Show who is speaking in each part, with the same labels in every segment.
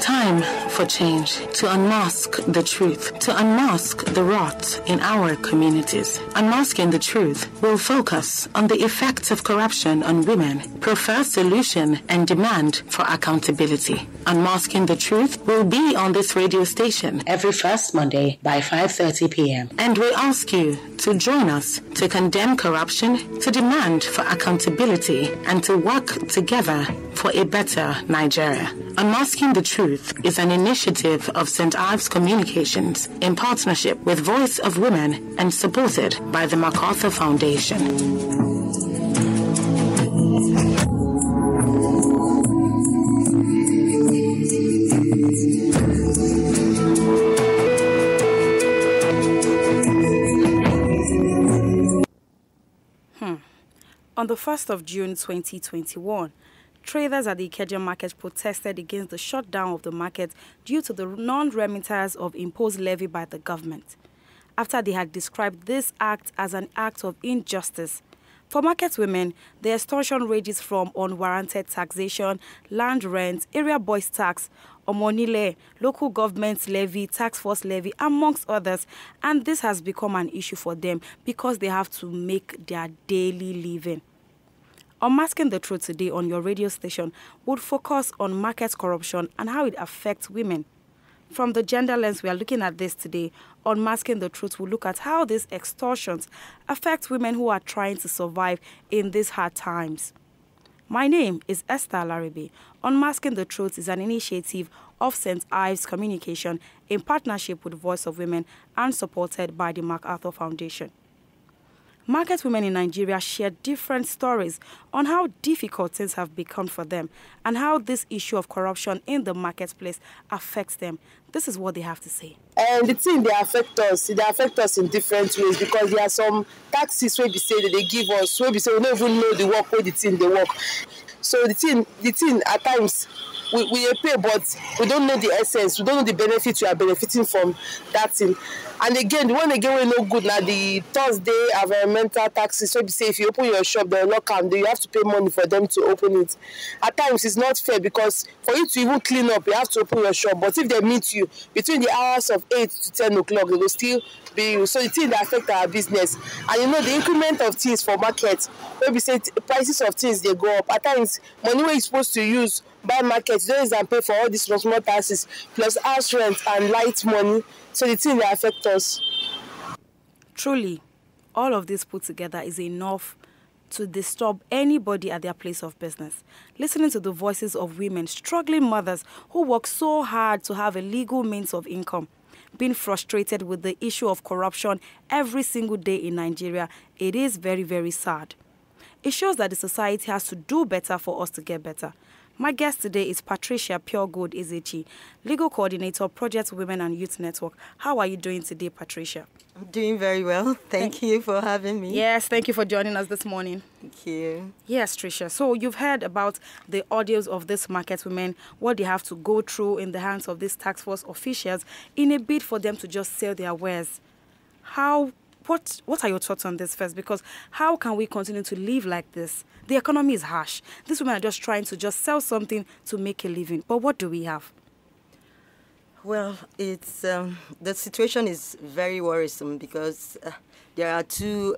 Speaker 1: Time for change, to unmask the truth, to unmask the rot in our communities. Unmasking the truth will focus on the effects of corruption on women, prefer solution and demand for accountability. Unmasking the truth will be on this radio station every first Monday by 5:30 p.m. And we ask you to join us to condemn corruption, to demand for accountability, and to work together for a better Nigeria. Unmasking the Truth is an initiative of St. Ives Communications in partnership with Voice of Women and supported by the MacArthur Foundation.
Speaker 2: On the 1st of June 2021, traders at the Ikeja market protested against the shutdown of the market due to the non-remittance of imposed levy by the government, after they had described this act as an act of injustice. For market women, the extortion ranges from unwarranted taxation, land rent, area boys tax, omonile, local government levy, tax force levy, amongst others. And this has become an issue for them because they have to make their daily living. Unmasking the Truth today on your radio station would focus on market corruption and how it affects women. From the gender lens we are looking at this today, Unmasking the Truth will look at how these extortions affect women who are trying to survive in these hard times. My name is Esther Laribe. Unmasking the Truth is an initiative of St. Ives Communication in partnership with Voice of Women and supported by the MacArthur Foundation. Market women in Nigeria share different stories on how difficult things have become for them and how this issue of corruption in the marketplace affects them. This is what they have to say.
Speaker 3: And the thing, they affect us in different ways because there are some taxes where we say that they give us, where we say we don't even know the work where the thing they work. So the thing at times, we pay, but we don't know the essence. We don't know the benefits we are benefiting from that thing. And again, the one again we no good now, the Thursday environmental taxes. So we say if you open your shop, they'll lock them, you have to pay money for them to open it. At times, it's not fair because for you to even clean up, you have to open your shop. But if they meet you between the hours of 8 to 10 o'clock, they will still be you. So the thing that affect our business. And you know, the increment of things for market, where we say prices of things, they go up. At times, money where you're supposed to use buy market, you don't use and pay for all these small taxes, plus house rent and light money. So the thing that affect us.
Speaker 2: Truly, all of this put together is enough to disturb anybody at their place of business. Listening to the voices of women, struggling mothers who work so hard to have a legal means of income, being frustrated with the issue of corruption every single day in Nigeria, it is very, very sad. It shows that the society has to do better for us to get better. My guest today is Patricia Puregold Ezechi, Legal Coordinator, Project Women and Youth Network. How are you doing today, Patricia?
Speaker 4: I'm doing very well. Thank you for having me.
Speaker 2: Yes, thank you for joining us this morning.
Speaker 4: Thank you.
Speaker 2: Yes, Tricia. So you've heard about the audios of these market women, what they have to go through in the hands of these task force officials in a bid for them to just sell their wares. What are your thoughts on this first? Because how can we continue to live like this? The economy is harsh. These women are just trying to just sell something to make a living. But what do we have?
Speaker 4: Well, it's the situation is very worrisome because there are two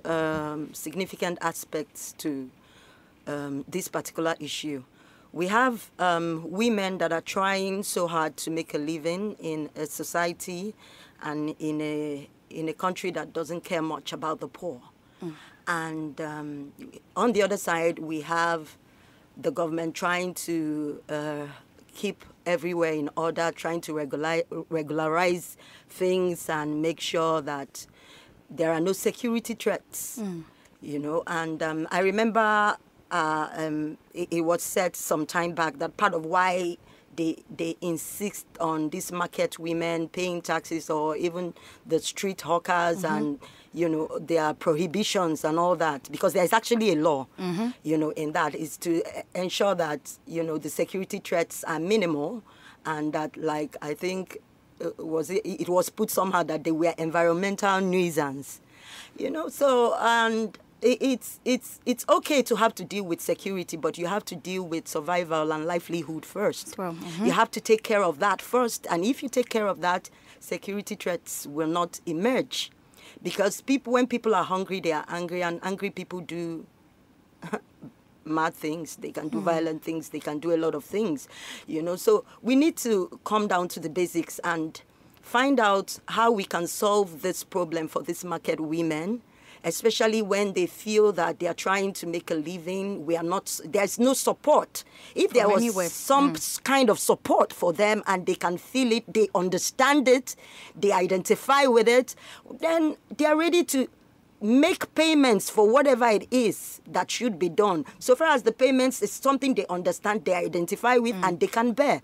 Speaker 4: significant aspects to this particular issue. We have women that are trying so hard to make a living in a society and in a country that doesn't care much about the poor. And on the other side, we have the government trying to keep everywhere in order, trying to regularize things and make sure that there are no security threats, you know. And I remember it was said some time back that part of why they insist on these market women paying taxes, or even the street hawkers, and you know, there are prohibitions and all that, because there's actually a law, you know, in that, is to ensure that, you know, the security threats are minimal, and that, like, I think it was put somehow that they were environmental nuisance, you know. So, and it's okay to have to deal with security, but you have to deal with survival and livelihood first.
Speaker 2: Well,
Speaker 4: you have to take care of that first, and if you take care of that, security threats will not emerge. Because when people are hungry, they are angry, and angry people do mad things. They can do violent things. They can do a lot of things, So we need to come down to the basics and find out how we can solve this problem for these market women, especially when they feel that they are trying to make a living. There's no support. If there was some kind of support for them and they can feel it, they understand it, they identify with it, then they are ready to make payments for whatever it is that should be done. So far as the payments is something they understand, they identify with, and they can bear.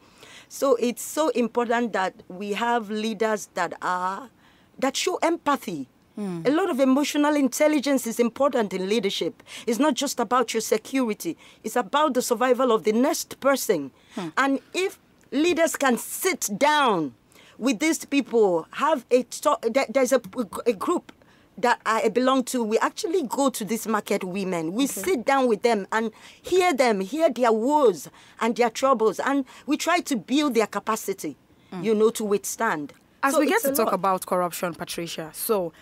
Speaker 4: So it's so important that we have leaders that show empathy. A lot of emotional intelligence is important in leadership. It's not just about your security. It's about the survival of the next person. And if leaders can sit down with these people, there's a group that I belong to. We actually go to these market women. We sit down with them and hear their woes and their troubles, and we try to build their capacity, to withstand.
Speaker 2: As we get to talk about corruption, Patricia, so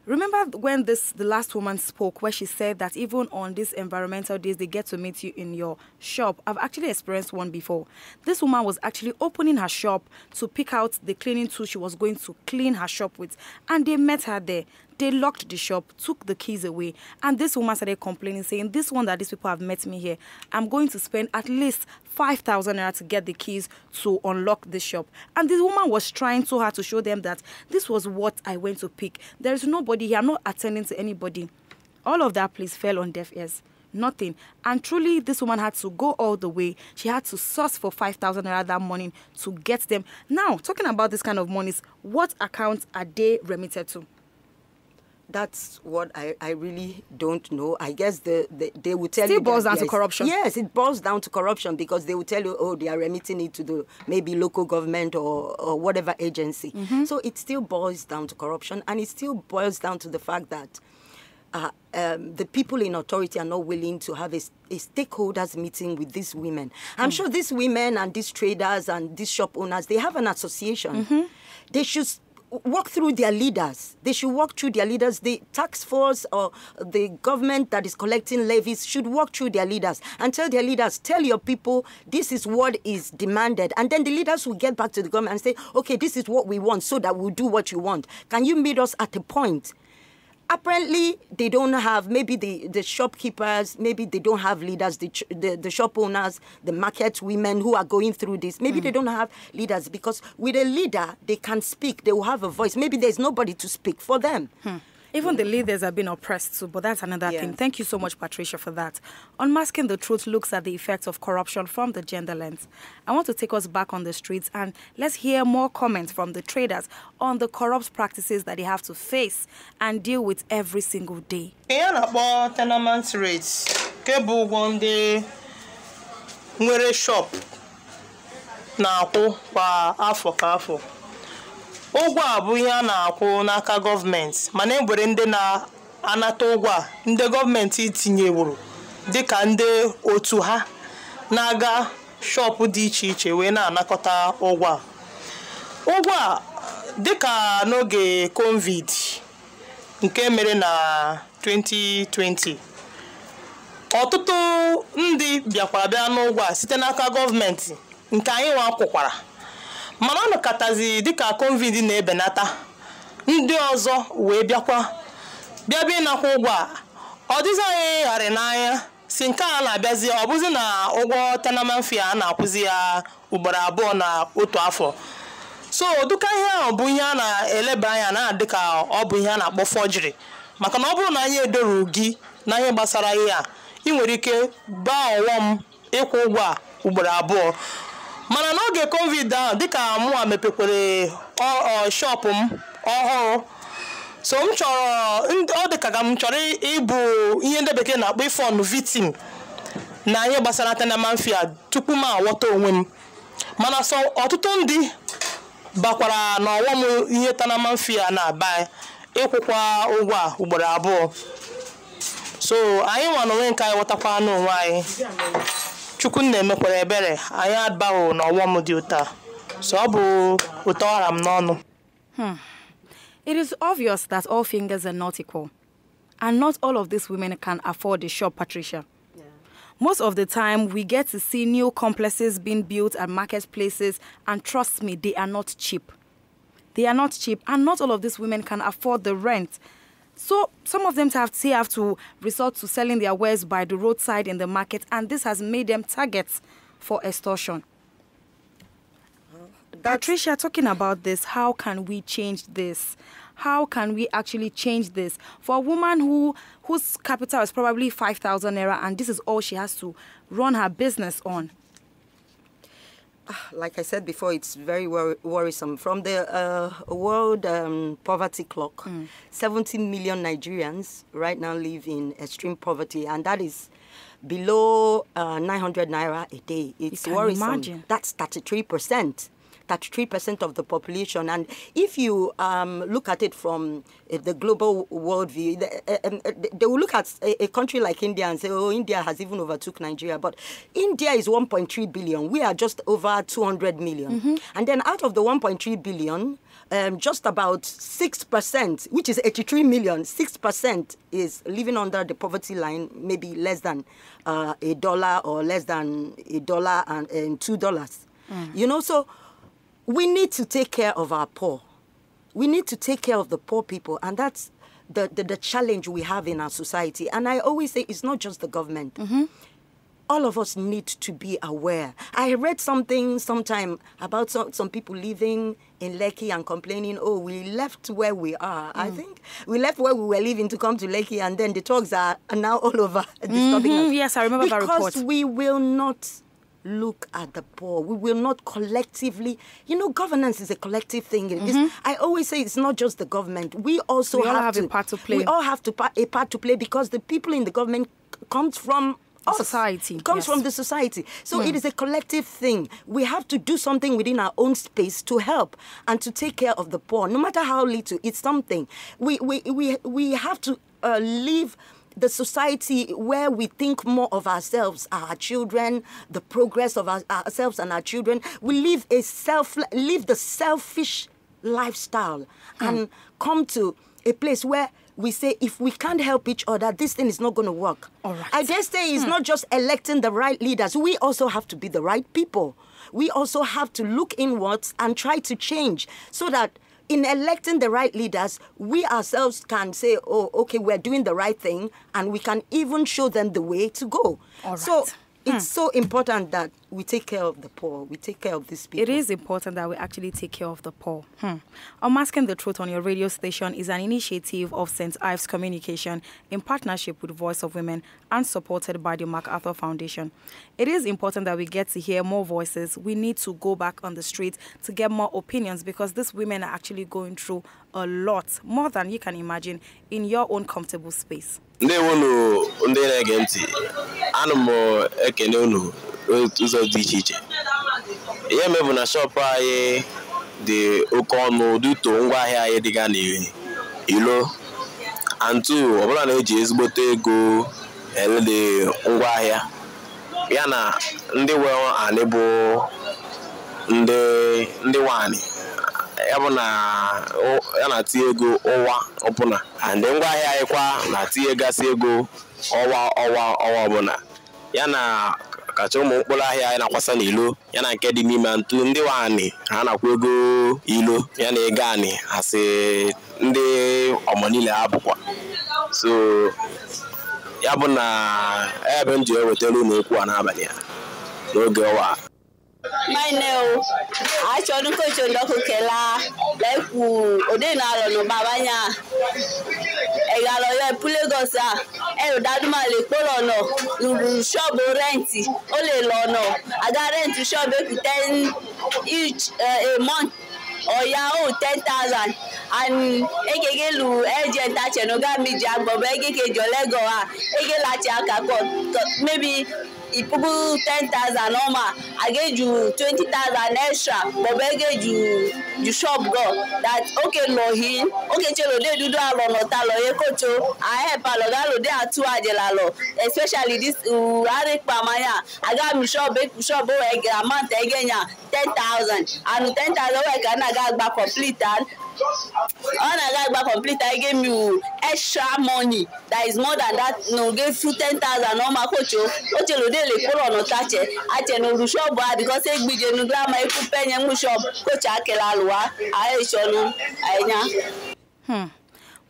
Speaker 2: remember when the last woman spoke, where she said that even on these environmental days, they get to meet you in your shop. I've actually experienced one before. This woman was actually opening her shop to pick out the cleaning tool she was going to clean her shop with, and they met her there. They locked the shop, took the keys away, and this woman started complaining, saying, this one that these people have met me here, I'm going to spend at least 5,000 naira to get the keys to unlock the shop. And this woman was trying so hard to show them that this was what I went to pick. There is nobody here. I'm not attending to anybody. All of that, please, fell on deaf ears. Nothing. And truly, this woman had to go all the way. She had to source for 5,000 naira that morning to get them. Now, talking about this kind of monies, what accounts are they remitted to?
Speaker 4: That's what I really don't know. I guess they will tell you.
Speaker 2: Still boils down to corruption.
Speaker 4: Yes, it boils down to corruption, because they will tell you, oh, they are remitting it to the maybe local government or whatever agency. So it still boils down to corruption, and it still boils down to the fact that the people in authority are not willing to have a stakeholders meeting with these women. I'm sure these women and these traders and these shop owners, they have an association. They should walk through their leaders. They should walk through their leaders. The tax force or the government that is collecting levies should walk through their leaders and tell their leaders, tell your people, this is what is demanded. And then the leaders will get back to the government and say, okay, this is what we want, so that we'll do what you want. Can you meet us at a point? Apparently, they don't have, maybe the shopkeepers, maybe they don't have leaders, the shop owners, the market women who are going through this. Maybe they don't have leaders, because with a leader, they can speak, they will have a voice. Maybe there's nobody to speak for them.
Speaker 2: Even the leaders have been oppressed too, but that's another thing. Thank you so much, Patricia, for that. Unmasking the Truth looks at the effects of corruption from the gender lens. I want to take us back on the streets, and let's hear more comments from the traders on the corrupt practices that they have to face and deal with every single day.
Speaker 5: About tenement rates, kebu gonde nwere shop na akwụ kwa afọ ka afọ. Ụgwọ a bụ ihe a na-akwụ n'aka gọọmenti, mana enwere ndị na-anata ụgwọ a ndị gọọmenti tinyeworo dịka ndị otu ha na-aga shop dị iche iche wee na-anakọta ụgwọ a. Ụgwọ a dịka n'oge COVID nke mere na 2020, ọtụtụ ndị bịakwara bịa n'ụgwọ a site n'aka gọọmenti nke anyị nwa akwụkwara. Mana ọnọkatazi dịka COVID na-ebenata, ndị ọzọ wee bịa ịnakwa ụgwọ a. Ọ dịzị anyị ghara n'anya si nke a na-abịazi, ọ bụzi na ụgwọ tenement fee a na-akwụzi ya ugboro abụọ na otu afọ. So duka ihe ahụ bụ ihe a na-eleba anya na dịka ọ bụ ihe a na-akpọ forgery, maka na ọ bụrụ na anyị edoru gị na ihe gbasara ihe a, ị nwere ike baa ọghọm ịkwụ ụgwọ a ugboro abụọ. Mana n'oge COVID ahụ, dịka mụ mepekwere shop m ọhụrụ, so m chọrọ, ọ dịka ka m chọrọ ịbụ ihe ndị bekee na-akpọ ifon victim na ihe gbasara tenement fee tupu m aghọta onwe m. Mana so ọtụtụ ndị bakwara na ọghọm ihe tenement fee na-aba ịkwụkwa ụgwọ a ugboro abụọ. so anyị nwa n'onwe nke anyị ghọtakwa n'onwe anyị Chukwu na-emekwara ebere anyị adbaghị n'ọghọm dị ụta so ọ bụ ụtọ ọra m n'ọnụ.
Speaker 2: It is obvious that all fingers are not equal, and not all of these women can afford the shop, Patricia. Yeah. Most of the time, we get to see new complexes being built at marketplaces, and trust me, they are not cheap. They are not cheap, and not all of these women can afford the rent. So some of them have to resort to selling their wares by the roadside in the market, and this has made them targets for extortion. Patricia, talking about this, how can we change this? How can we actually change this? For a woman whose capital is probably 5,000 naira and this is all she has to run her business on.
Speaker 4: Like I said before, it's very worrisome. From the World Poverty Clock, 70 million Nigerians right now live in extreme poverty, and that is below 900 naira a day. It's worrisome. Imagine. That's 33%. 33% of the population. And if you look at it from the global worldview, they will look at a country like India and say, oh, India has even overtook Nigeria. But India is 1.3 billion. We are just over 200 million. And then out of the 1.3 billion, just about 6%, which is 83 million, 6% is living under the poverty line, maybe less than $1 or less than $1 and $2. You know, so we need to take care of our poor. We need to take care of the poor people, and that's the challenge we have in our society. And I always say it's not just the government. All of us need to be aware. I read something sometime about some people living in Lekki and complaining, oh, we left where we are. I think we left where we were living to come to Lekki, and then the talks are now all over disturbing us.
Speaker 2: Yes, I remember that report.
Speaker 4: Because we will not look at the poor. We will not collectively, you know, governance is a collective thing. I always say it's not just the government. We also have
Speaker 2: a part to play.
Speaker 4: We all have a part to play because the people in the government comes from
Speaker 2: society.
Speaker 4: Comes from the society. So it is a collective thing. We have to do something within our own space to help and to take care of the poor. No matter how little, it's something. We have to live the society where we think more of ourselves, our children, the progress of ourselves and our children. We live the selfish lifestyle and come to a place where we say, if we can't help each other, this thing is not going to work.
Speaker 2: All right.
Speaker 4: I dare say it's not just electing the right leaders. We also have to be the right people. We also have to look inwards and try to change so that in electing the right leaders, we ourselves can say, oh, okay, we're doing the right thing, and we can even show them the way to go.
Speaker 2: All right.
Speaker 4: So it's so important that we take care of the poor. We take care of these people.
Speaker 2: It is important that we actually take care of the poor. Unmasking the Truth on your radio station is an initiative of St. Ives Communication in partnership with Voice of Women and supported by the MacArthur Foundation. It is important that we get to hear more voices. We need to go back on the street to get more opinions because these women are actually going through a lot, more than you can imagine, in your own comfortable space.
Speaker 6: ụzọ dị iche iche ihe mebu na shop anyị dị oke ọnụ dịto ngwaahịa anyị dịga n'ilo antu ọbụla na-eji ezigbote ego elede ngwaahịa ya na ndị nwe anị bụ ndị nwanyị ya bụ na ya na-atinye ego ọwa ọbụla ndị ngwaahịa anyị kwa na-atinye gasị ego ọwa ọbụla ya na kacha ụmụ mkpụrụ ahịa anyị na-akwasa n'ilo ya na nke dị n'ime ntụ ndị nwanyị ha na-akwụ ego ilo ya na ego anyị asị ndị ọmọ niile ha bụkwa so ya bụ na ebe m ji ewetara unu okwu a n'abalị ya n'oge ọwa
Speaker 7: my name I chọrọ nkocho ndọkụ kela lekwu ode na alo no babanya e ga lo ye Lagos a e o daduma le polo no shop rent o le lo no aga rent shop e 10 each a month or ya o 10,000 and egegelu agent achenoga media gbogbo egege jolego a ege lati aka maybe ipugu 10,000 normal. I get you 20,000 extra, but I get you shop go. That okay no hin. Okay chelo de do alo no ta lo ye kocho. I help alo ga lo de atu ajelalo. Especially this Arik Pamaya. I got me shop big shop o amount egenya 10,000. And 10,000 I can get back complete and on I got back complete I gave you extra money that is more than that. No give you 10,000 normal kocho. Oche lo de le polo no tache. Ache no shop because e gbije no grandma e ku penye mu shop kocha akela lwa. Aye shonu anya.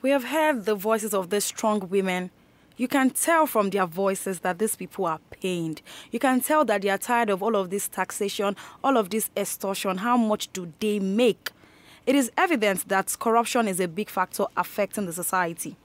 Speaker 2: We have heard the voices of these strong women. You can tell from their voices that these people are pained. You can tell that they are tired of all of this taxation, all of this extortion. How much do they make? It is evident that corruption is a big factor affecting the society.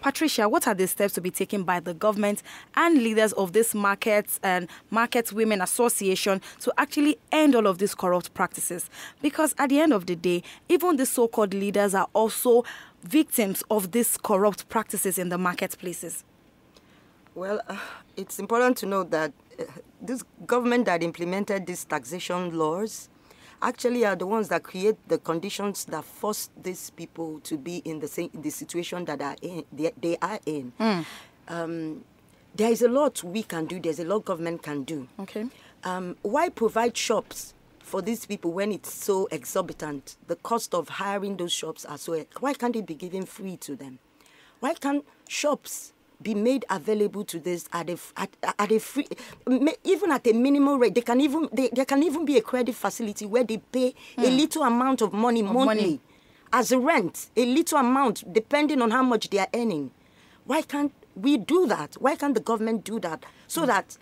Speaker 2: Patricia, what are the steps to be taken by the government and leaders of this markets and market women association to actually end all of these corrupt practices? Because at the end of the day, even the so-called leaders are also victims of these corrupt practices in the marketplaces.
Speaker 4: Well, it's important to note that this government that implemented these taxation laws actually are the ones that create the conditions that force these people to be in the situation that they are in. There is a lot we can do. There's a lot government can do.
Speaker 2: Okay.
Speaker 4: Why provide shops for these people when it's so exorbitant? The cost of hiring those shops are so... Why can't it be given free to them? Why can't shops be made available to this at a free, even at a minimum rate? There can even be a credit facility where they pay a little amount of money monthly as a rent, a little amount depending on how much they are earning. Why can't we do that? Why can't the government do that so that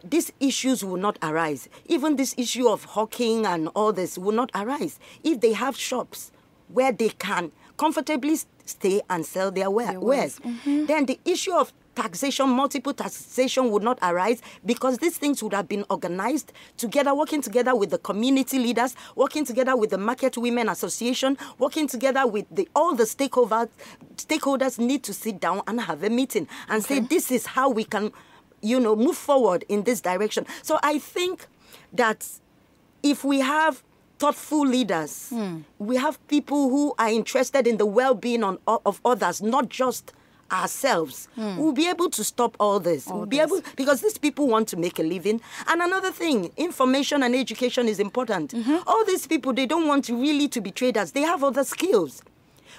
Speaker 4: these issues will not arise? Even this issue of hawking and all this will not arise if they have shops where they can comfortably stay and sell their wares. Then the issue of taxation, multiple taxation would not arise because these things would have been organized together, working together with the community leaders, working together with the Market Women Association, working together with all the stakeholders need to sit down and have a meeting and say, this is how we can, move forward in this direction. So I think that if we have thoughtful leaders, we have people who are interested in the well-being of others, not just ourselves. We'll be able to stop all this. Because these people want to make a living. And another thing, information and education is important. All these people, they don't want really to be traders. They have other skills.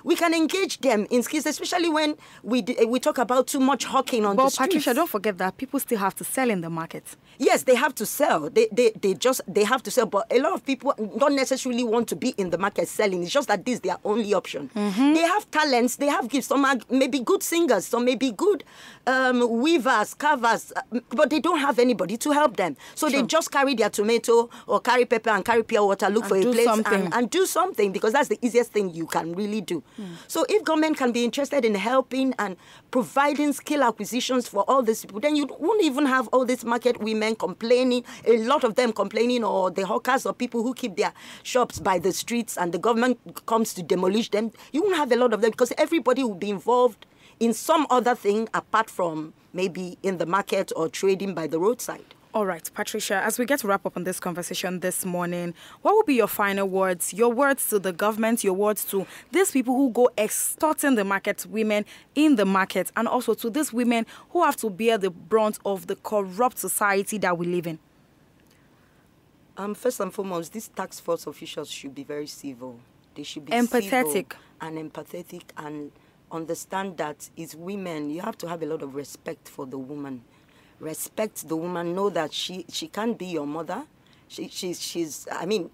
Speaker 4: We can engage them in skills, especially when we talk about too much hawking on the streets.
Speaker 2: But Patricia, don't forget that people still have to sell in the market.
Speaker 4: Yes, they have to sell. They have to sell. But a lot of people don't necessarily want to be in the market selling. It's just that this is their only option. They have talents. They have gifts. Some are maybe good singers. Some may be good weavers, carvers. But they don't have anybody to help them. So they just carry their tomato or carry pepper and carry pure water, look for a place and do something, because that's the easiest thing you can really do. So if government can be interested in helping and providing skill acquisitions for all these people, then you won't even have all these market women complaining, a lot of them complaining, or the hawkers or people who keep their shops by the streets and the government comes to demolish them. You won't have a lot of them because everybody will be involved in some other thing apart from maybe in the market or trading by the roadside.
Speaker 2: All right, Patricia, as we get to wrap up on this conversation this morning, what would be your final words, your words to the government, your words to these people who go extorting the market women in the market, and also to these women who have to bear the brunt of the corrupt society that we live in?
Speaker 4: First and foremost, these task force officials should be very civil. They should be
Speaker 2: empathetic
Speaker 4: and understand that as women, you have to have a lot of respect for the woman. Respect the woman. Know that she can't be your mother. She's. I mean,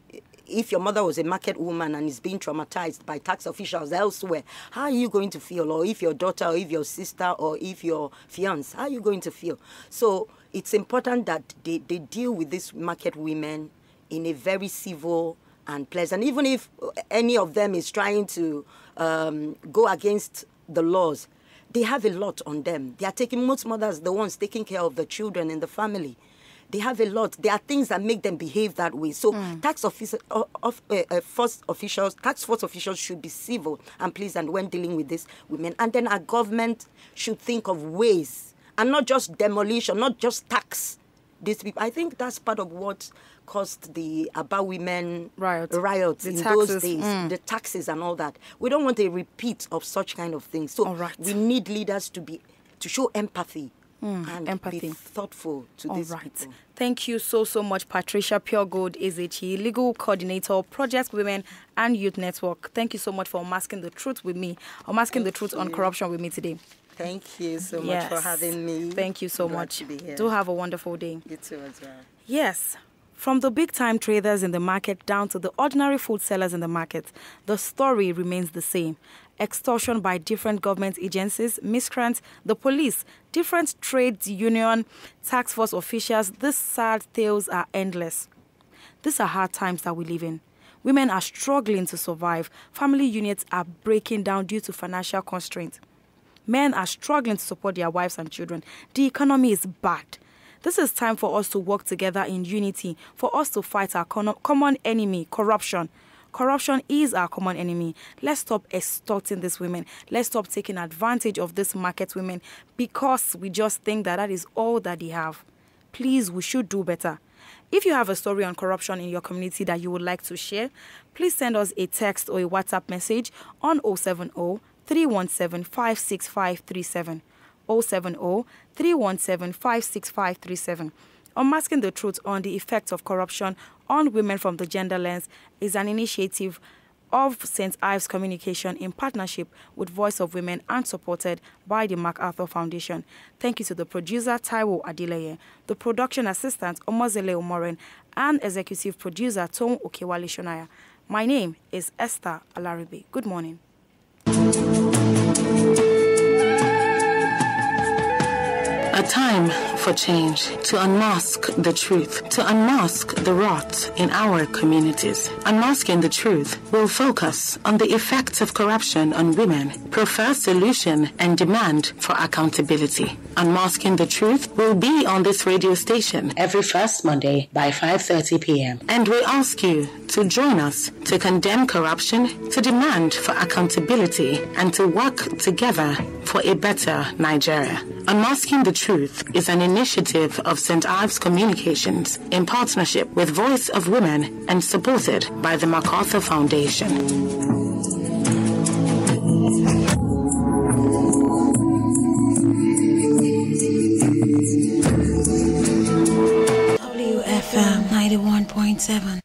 Speaker 4: if your mother was a market woman and is being traumatized by tax officials elsewhere, how are you going to feel? Or if your daughter, or if your sister, or if your fiance, how are you going to feel? So it's important that they deal with these market women in a very civil and pleasant. Even if any of them is trying to go against the laws, they have a lot on them. They are taking, most mothers, the ones taking care of the children in the family. They have a lot. There are things that make them behave that way. So tax force officials should be civil and pleasant when dealing with these women. And then our government should think of ways and not just demolition, not just tax these people. I think that's part of what caused the About Women riots in those days, the taxes and all that. We don't want a repeat of such kind of things. So we need leaders to show empathy. And be thoughtful to these people.
Speaker 2: Thank you so much, Patricia Puregold Ezechi, Legal Coordinator, Project Women and Youth Network. Thank you so much for masking the truth with me, or masking the truth on corruption with me today.
Speaker 4: Thank you so much for having me.
Speaker 2: Thank you so much. Do have a wonderful day.
Speaker 4: You too as well.
Speaker 2: Yes. From the big-time traders in the market down to the ordinary food sellers in the market, the story remains the same. Extortion by different government agencies, miscreants, the police, different trade union, tax force officials, these sad tales are endless. These are hard times that we live in. Women are struggling to survive. Family units are breaking down due to financial constraints. Men are struggling to support their wives and children. The economy is bad. This is time for us to work together in unity, for us to fight our common enemy, corruption. Corruption is our common enemy. Let's stop extorting these women. Let's stop taking advantage of these market women because we just think that is all that they have. Please, we should do better. If you have a story on corruption in your community that you would like to share, please send us a text or a WhatsApp message on 070-317-56537. 070-317-56537. Unmasking the Truth on the Effects of Corruption on Women from the Gender Lens is an initiative of St. Ives Communication in partnership with Voice of Women and supported by the MacArthur Foundation. Thank you to the producer, Taiwo Adileye, the production assistant, Omozele Omoren, and executive producer, Tom Okewale Shonaya. My name is Esther Alaribe. Good morning.
Speaker 1: A time for change, to unmask the truth, to unmask the rot in our communities. Unmasking the Truth will focus on the effects of corruption on women, prefer solution and demand for accountability. Unmasking the Truth will be on this radio station every first Monday by 5:30 p.m. And we ask you to join us to condemn corruption, to demand for accountability, and to work together for a better Nigeria. Unmasking the Truth is an initiative of St. Ives Communications in partnership with Voice of Women and supported by the MacArthur Foundation.
Speaker 8: WFM 91.7.